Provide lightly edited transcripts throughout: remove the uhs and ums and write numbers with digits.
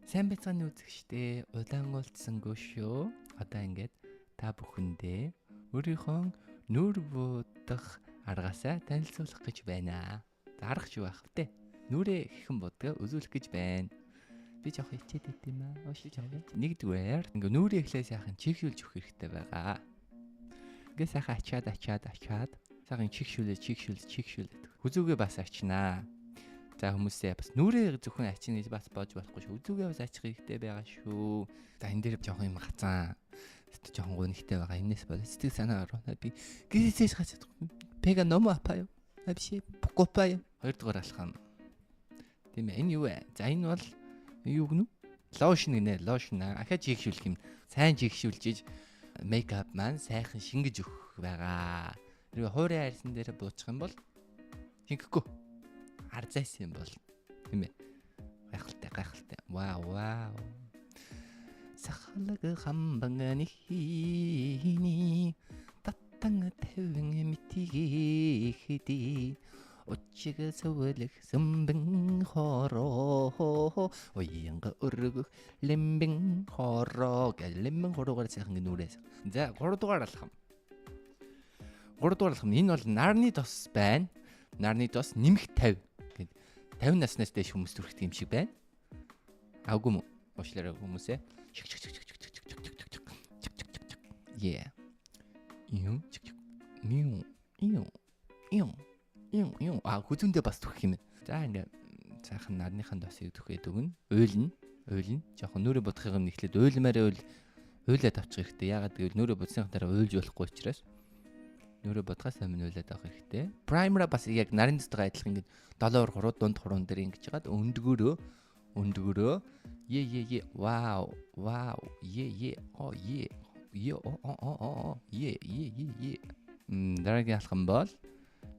Сайн байцгааны үзэгчдээ удаан уулзсангүй шүү. Одоо ингээд та бүхэндээ өөрийнхөө нүур будах аргаасаа танилцуулах гэж байна. За арга юу байх вэ? Нүрээ хэрхэн будгаа үзүүлэх гэж байна. Би жоох хичээд байт юм аа. Ууш жоох. Нэгдүгээр ингээд нүрээ эхлээ сайхан чигшүүлж өгөх хэрэгтэй байгаа. Ингээд сайхан ачаад сайхан чигшүүлээд. Хүзүүгээ бас ачнаа. За хүмүүсээ бас нүрээ зөвхөн ачин гэж бас боож болохгүй шүү. Үзүүгээ бас ачих хэрэгтэй байгаа шүү. За энэ дээр жоохон юм гацаан. Сэтгэл жоохон гонхтой байгаа. Энэс бол сэтгэл санаа орно. Би гисэж хацаад. Пега номо апаа юу? Абши покопаа юу? Хоёрдугаар алхам. Тийм ээ. Энэ юу вэ? За энэ бол юу гэнэ? Лошн гинэ. Лошн. Ахаа жигшүүлэх юм. Сайн жигшүүлж мейкап маань сайхан шингэж өгөх байгаа. Тэр хуурай хайрсан дээр буучих юм бол шингэхгүй. Арзаас юм бол тийм ээ. Гайхалтай. Вау. Сахалаг хамбанганы хини татанг тавин митиге хэди очиг сөөлөх сүмбэн хороо оянга өргөх лэмбэн хороо гэлэмбэн хороогаар сайхан нүрээс. За 3 дугаар алхам. Энэ бол нарны тос байна. Нарны тос нэмэх 50. 50 наснаас дэш хүмүүс төрөх юм шиг байна. Аггүй уушлаараа хүмүүсээ. Yeah. Хүзүүндээ бас төрөх юм. За ингээ цаахан нарныхан тосыг төрхөөд өгнө. Уйлна. Жохон нүрээ бодохыг юм нэхлээд уйлаад авчих хэрэгтэй. Ягаад гэвэл нүрээ бодсныхан дараа уйлж болохгүй учраас нүрээ бодгоос өмнө уйлаад авах хэрэгтэй. Primer бас яг нарын дэстэйгээ адилхан ингээд 7-3 дунд хуруун дээр ингэж жагаад өндгөрөө. Вау. Дараагийн алхам бол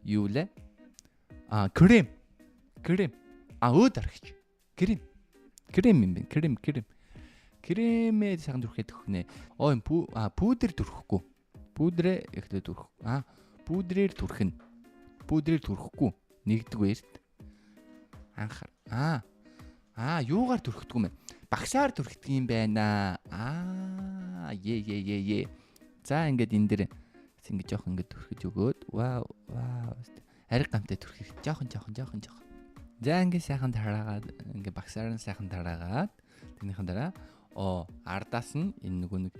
юу лээ? Крем. Өөд аргач. Крем юм бэ? Крем. Кремээ сайхан түрхээд өгнэ. Энэ пудр түрхэхгүй. Пудрээ ихтэй түрх. Пудрээр түрхэн. Пудрээр түрхэхгүй. Нэгдүгээрт анхаар. Юугаар түрхдэг юм бэ? Багсаар түрхдэг юм байна. За ингээд энэ дэр ингэж жоох ингээд түрхэж өгөөд. Вау. Ариг гамтай түрхэх. Жохон. За ингээд сайхан тараагаад ингээд багсаар нь сайхан тараагаад тэрнийхэн дараа ардаас нь энэ нэг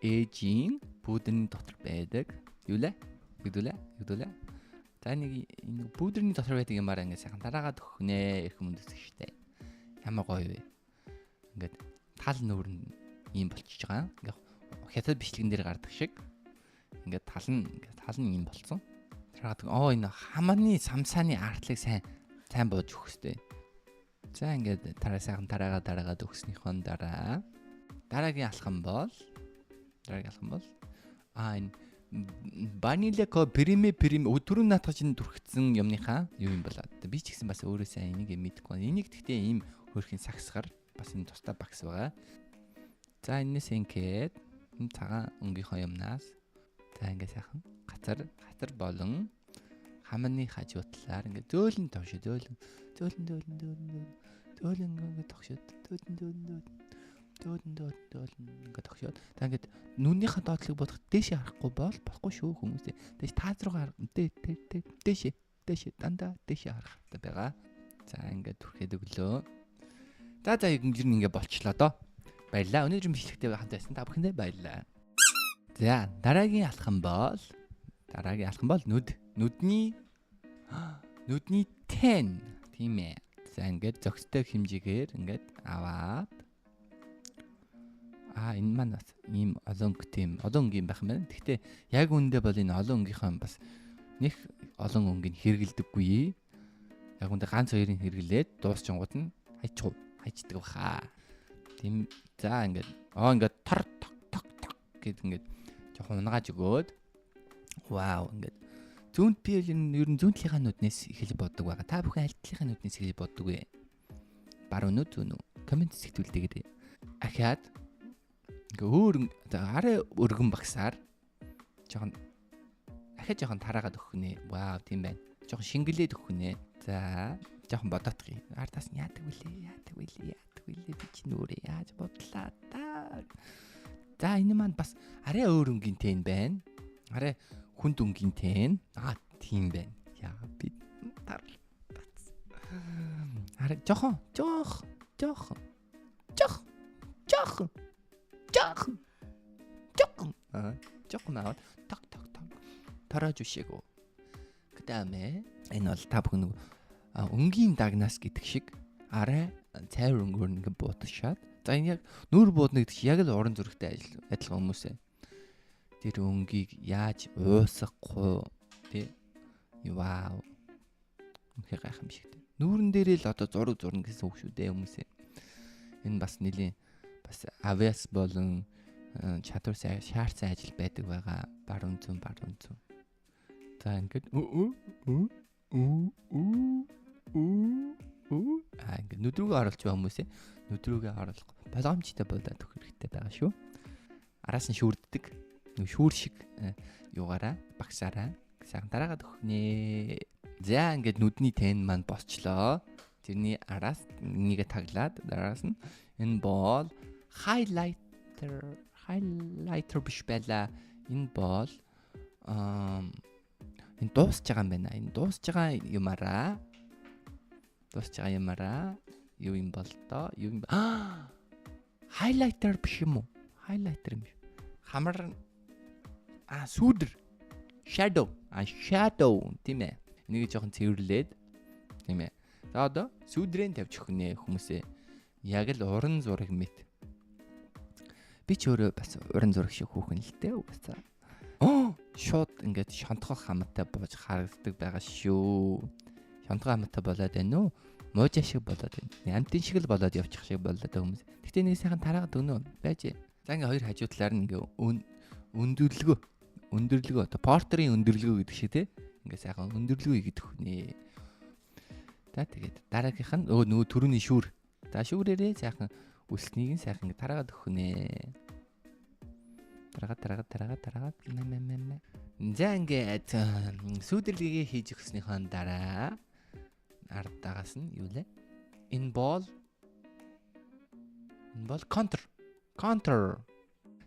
ээжийн пудрын дотор байдаг. Юу лээ? Юудулаа. За нэг энэ пудрын дотор байдаг юмараа ингээд сайхан тараагаад өгнэ. Их юм дэсгчтэй. Ямар гоё вэ? Ингээд тал нүүр нь ийм болчихж байгаа. Ингээд хятад бичлэгэн дээр гардаг шиг. Ингээд тал нь ийм болцсон. Тараагаад энэ хамааны самсааны артлыг сайн бууж өгөх хэрэгтэй. За ингээд сайхан тараагаад өгснийхон дараа дараагийн алхам бол энэ Vanilla ко прими өдрөн наатах чинь түрхсэн юмныхаа юу юм болоо. Би ч гэсэн бас өөрөөсөө энийг мэдэхгүй. Энийг гэхдээ ийм хөрхийн сагсгаар бас энэ тусдаа багс байгаа. За энэс ингээд энэ цагаан өнгийнхөө юмнаас за ингээд сайхан гатар болон хамааны хажуу талаар ингээд зөөлөн ингээд тогшоод ингээд тогшоод та ингээд нүнийхээ доотлыг бодох дээшээ харахгүй болохгүй шүү хүмүүсээ. Дээш таац руугаа дээшээ дандаа дээшээ харах хэрэгтэй байгаа. За ингээд түрхээд өглөө. За ингээд болчлоо доо. Баярлалаа. Өнөөдөр бичлэгтэй хамт байсан та бүхэндээ баярлалаа. За дараагийн алхам бол нүдний тэн тийм ээ. За ингээд зөкстэй хэмжээгээр ингээд аваад энэ маань бас ийм олон өнгийн байх юм байна. Гэхдээ яг үүндээ бол энэ олон öngийнхаа бас нэг олон өнгийг хэрэгэлдэггүй. Яг үүндээ ганц хоёрыг хэрэглээд дуусчингууд нь хайчдаг баха. Тийм. За ингээд тор гэд ингээд жоохон унгааж өгөөд. Вау ингээд зүүнт би ер нь зүүнтлийнхаа нүднээс эхэлж боддог байгаа. Та бүхэн аль талынхаа нүднээс эхэлж боддог вэ? Баруун уу зүүн үү? Комент сэтгүүлдэгээрэй. Ахаад арай өргөн багсаар жоохон тараагаад өгөх нэ. Вау, тийм байна. Жоохон шингэлээд өгөх нэ. За, жоохон бодоотгий. Ардаас нь яадаг вүлээ. билээ би чи нүрээ яаж бодлаа та. За энэ маань бас арай өөр үнгийнтэй байна. Арай хүнд үнгийнтэй. Тийм байна. Яа би арай жоохон аваад так тарааж үшээгөө. 그다음에 энэ бол та бүхэн нэг өнгийн дагнаас гэдэг шиг арай цайвар өнгөөр ингэ буудагшаад за энэ яг нүүр буудна гэдэг чинь яг л уран зурагтай адилхан хүмүүсээ тэр өнгийг яаж уусгахгүй тий вау үнхээр гайхамшигтай нүүрэн дээрээ л одоо зураг зурна гэсэн үг шүү дээ хүмүүсээ энэ бас нэлийн бас авиас болон чадвар шаардсан ажил байдаг байгаа баруун зүүн за ингээд ингээд нүдрүүгээ оруулж байгаа хүмүүсээ нүдрүүгээ оруулах боломжтой болоод өгөх хэрэгтэй байгаа шүү. Араас нь шүүрддэг. Нүг шүүр шиг юугаараа багсаараа сайхан дараагаад өгөх нэ. За ингээд нүдний тэн маань босчлоо. Тэрний араас нэгэ таглаад дараас нь энэ бол highlighter биш байла. Энэ бол энэ дуусж байгаа юм байна. Энэ дуусж байгаа юмараа юу юм бол доо? Юу юм? Highlighter биш юм уу? Highlighter юм. Хамар сүүдэр. Shadow тийм ээ. Энийг жоохон цэвэрлээд тийм ээ. За одоо сүүдрийн тавьж өгөх нэ хүмүүсээ. Яг л уран зураг мэт. Би ч өөрөө бас уран зураг шиг хүүхэн л дээ угаасаа. Шууд ингээд шонтгох хамттай бууж харагддаг байгаа шүү. Шонтгох хамттай болоод байна уу? Муужа шиг болоод байна. Амтын шиг л болоод явчих шиг болоод байгаа хүмүүс. Гэхдээ нэг сайхан тараагаад өгнө байж. За ингээд хоёр хажуу талаар нь ингээд өндөрлөгөө одоо портрийн өндөрлөгөө гэдэг шиг те. Ингээд сайхан өндөрлөгөө хийгээд өгнө. За тэгээд дараагийнх нь нөгөө түрүүний шүүр. За шүүрээрээ сайхан үлснийг нь сайхан ингээд тараагаад өгнө. Тараагаад. За ингээд сүүдэрлэгээ хийж өгснөхийн дараа ардагаас нь юу лээ? Энэ бол контур.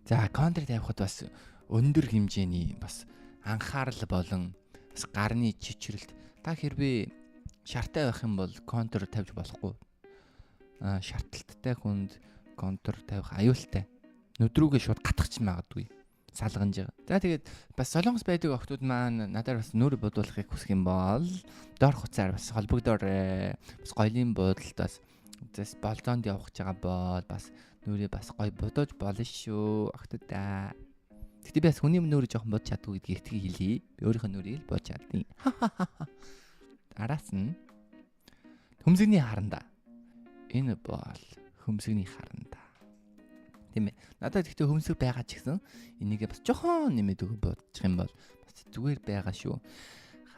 За контур тавихад бас өндөр хэмжээний бас анхаарал болон бас гарны чичрэлт та хэрвээ шартай байх юм бол контур тавьж болохгүй. Шарталттай хүнд контур тавих аюултай. Нүдрүүгээ шууд гатгач магадгүй. Салганж байгаа. За тэгээд бас солонгос байдаг охтууд маань надаар бас нүрэ бодуулахыг хүсэх юм бол доор хуцаар бас холбогдоор бас гоёлын буудалд бас болзоонд явах гэж байгаа бол бас нүрээ бас гоё бодож болно шүү охтуудаа. Тэгтээ би бас хүний нүрээ жоохон бодож чаддгүй гэдгийг итгэе хэлье. Би өөрийнхөө нүрийг л бодож чаддیں۔ Араас нь хөмсгний харанда. Энэ бол хөмсгний харанда. Тийм ээ. Надад ихтэй хөмсг байгаа ч гэсэн энийгээ бас жоохон нэмээд өгөх бодчих юм бол бас зүгээр байгаа шүү.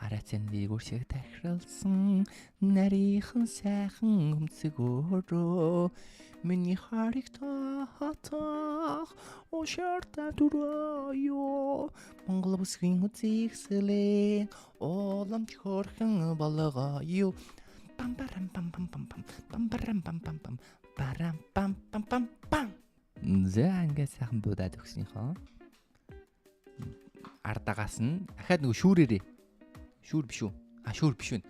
Харацэн дээгүүр шиг тахирлсан нарийнхан сайхан хөмсг өөрөө миний хариг таатах ошарта дураяа Монгол бүсгийн үзэгсэлээ оламж хөрхөн болгоё пам парам пам За ингээд сайхан буудаад өгснийхөө ардагаас нь дахиад нөгөө шүүрээрээ шүүр биш үү? Шүүр биш үү?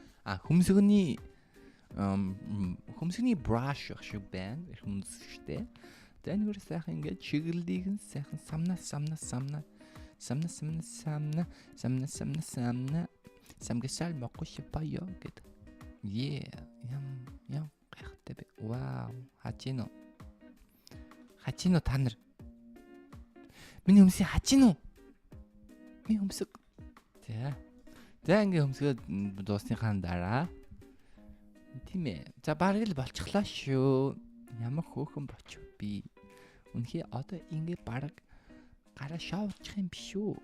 Хөмсгний brush шиг байна. Хөмсгтэй. За нэгээр сайхан ингээд чиглэлийг нь сайхан самгасал 먹고 싶어요 гэдэг. ям гайхалтай бэ. Вау, хачино та нар. Миний хөмсгийг хачино. Миний хөмсг. За ингээ хөмсгөө дуусныхаа дараа тийм ээ. За бараг л болчихлоо шүү. Ямар хөөхөн боч би. Үнэхээр одоо ингээ бараг гараа шоучих юм биш үү?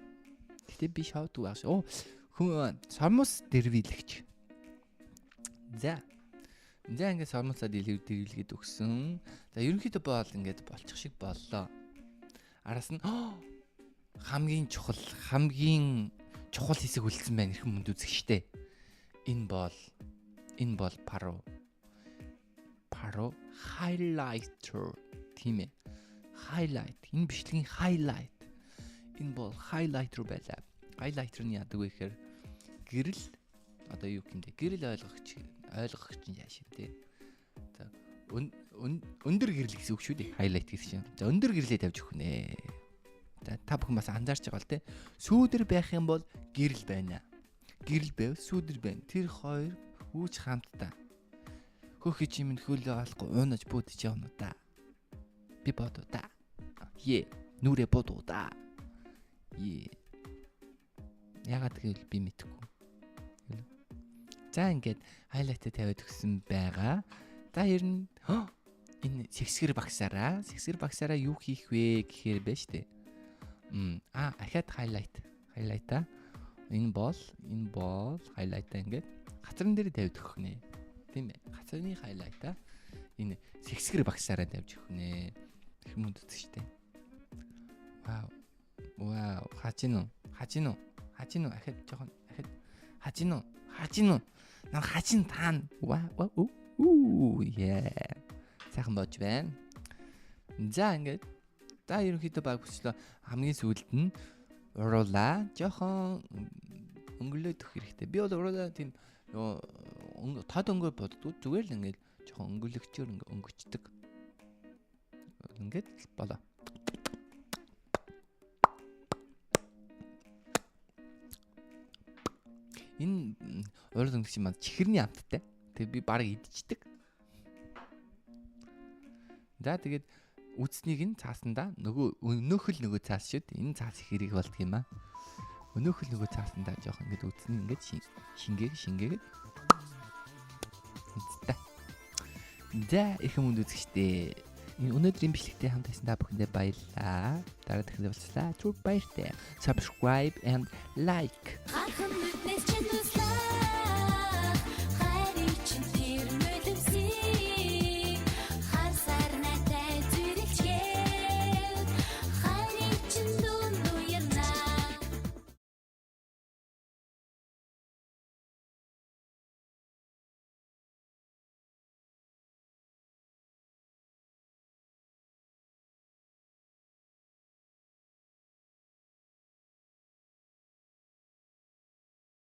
Гэтэ би шоудаг байх шүү. Сормос дэрвилэгч. За ингээ сормосоо дэрвилгээд өгсөн. За ерөнхийдөө бол ингээд болчих шиг боллоо. Араас нь хамгийн чухал хэсэг үлдсэн байна хэрхэн мөнд үзэх штэ. Энэ бол паро харуу highlighter тийм ээ. Highlight. Энэ бичлэгийн highlight. Энэ бол highlighter байлаа. Highlighter нь яадаг вэ гэхээр гэрэл одоо юу гэмдэ? Гэрэл ойлгогч нь яаш тий. За өндөр гэрэл гэсэн үг шүү дээ. Highlight гэсэн чинь. За өндөр гэрлээ тавьж өгөх нэ. За та бүхэн бас анзаарч байгаа л тий. Сүүдэр байх юм бол гэрэл байна. Гэрэл байв, сүүдэр байна. Тэр хоёр үүж хамтдаа. Хөхий чимэн хөлөө алахгүй уунаж буудаж явна да. Би бодоо да. Нүрэ бодоо да. Ягаад гэвэл би мэдэхгүй. За ингээд хайлайтаа тавиад өгсөн байгаа. За ер нь энэ сэгсгэр багсаараа юу хийх вэ гэхээр байна штэ. Ахаад хайлайтаа. Энэ бол хайлайтаа ингээд гацран дээр тавьж өгөх нэ. Тийм ээ. Гацраны хайлайтаа энэ сэгсгэр багсаараа тавьж өгөх нэ. Их юм үздэг штэ. Вау. Хачино. Ахад жоохон ахад. Хачино. Нар хачин таана. Вау. Сайхан болж байна. За ингээд ерөнхийдөө баг бүслөө хамгийн сүүлд нь уруулаа жоохон өнгөлөөд өгөх хэрэгтэй. Би бол уруулаа тийм тод өнгөө боддгоо зүгээр л ингээд жоохон өнгөлөгчөөр ингээд өнгөчдөг. Ингээд болоо. Энэ уурал өнгөч юм чихэрний амттай. Тэгээ би барыг идчихдэг. За тэгээд үцнийг нь цаасандаа өнөөхөл цаас шүү дээ. Энэ цаас их хэрэг болдго юм аа. Өнөөхөл цаасандаа жоох ингээд үцний ингээд шингээгээд. Үстэ. За их юм үзэгчтэй. Энэ өнөөдрийн бичлэгтэй хамт байсан та бүхэндээ баярлалаа. Дараа дахин уулзлаа. Түр баяртай. Subscribe and like.